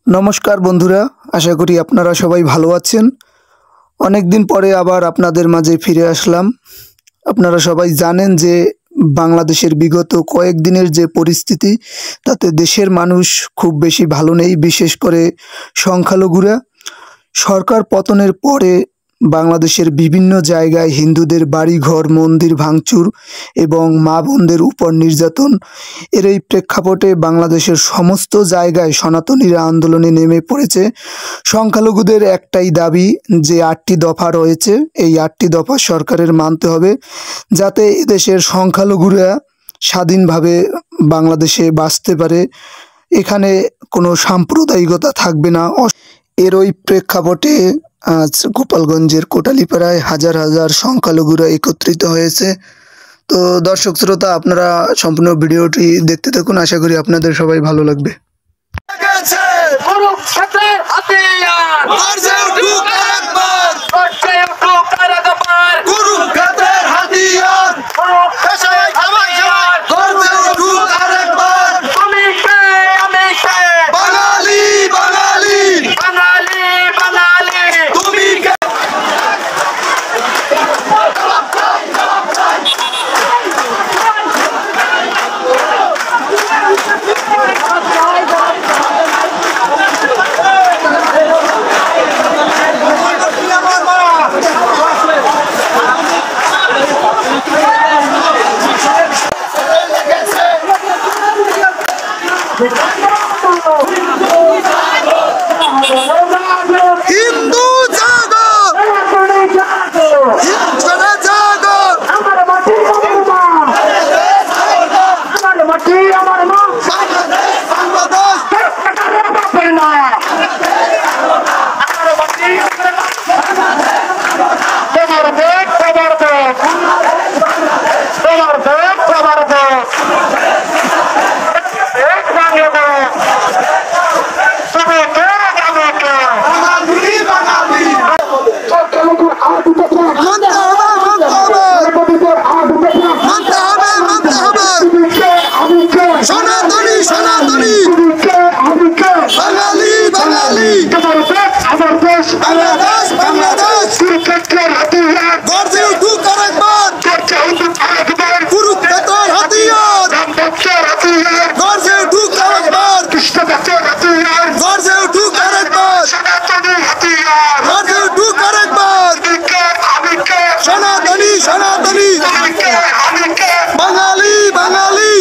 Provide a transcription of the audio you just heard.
নমস্কার বন্ধুরা, আশা করি আপনারা সবাই ভালো আছেন। অনেক দিন পরে আবার আপনাদের মাঝে ফিরে আসলাম। আপনারা সবাই জানেন যে বাংলাদেশের বিগত কয়েকদিনের যে পরিস্থিতি, তাতে দেশের মানুষ খুব বেশি ভালো নেই, বিশেষ করে সংখ্যালঘুরা। সরকার পতনের পরে বাংলাদেশের বিভিন্ন জায়গায় হিন্দুদের বাড়িঘর মন্দির ভাঙচুর এবং মা বোনদের উপর নির্যাতন, এর এই প্রেক্ষাপটে বাংলাদেশের সমস্ত জায়গায় সনাতনীরা আন্দোলনে নেমে পড়েছে। সংখ্যালঘুদের একটাই দাবি যে 8টি দফা রয়েছে, এই 8টি দফা সরকারের মানতে হবে, যাতে এদেশের সংখ্যালঘুরা স্বাধীনভাবে বাংলাদেশে বাঁচতে পারে। এখানে কোনো সাম্প্রদায়িকতা থাকবে না। এর ওই প্রেক্ষাপটে আজ গোপালগঞ্জের কোটালীপাড়ায় হাজার হাজার সংখ্যালঘুরা একত্রিত হয়েছে। তো দর্শক শ্রোতা, আপনারা সম্পূর্ণ ভিডিওটি দেখতে থাকুন, আশা করি আপনাদের সবাই ভালো লাগবে। হিন্দু জাগো, হিন্দুরা জাগো, আমার মাটি আমার মা, আমার মাটি আমার মা, বাংলাদেশ বাংলাদেশ বাপের না, আমার মাটি আমার মা, তোমার দেশ তোমার দেশ, তোমার দেশ তোমার দেশ, এক বাংলাদেশ। সনাতনী সনাতনী বাঙালি বাঙালি, বাংলাদেশ বাংলাদেশ, গর্জে উঠুক আরেকবার, কুরুক্ষেত্রের হাতিয়ার, গর্জে উঠুক আরেকবার, গর্জে উঠুক আরেকবার, গর্জে উঠুক আরেকবার, সনাতনী সনাতনী বাঙালি বাঙালি।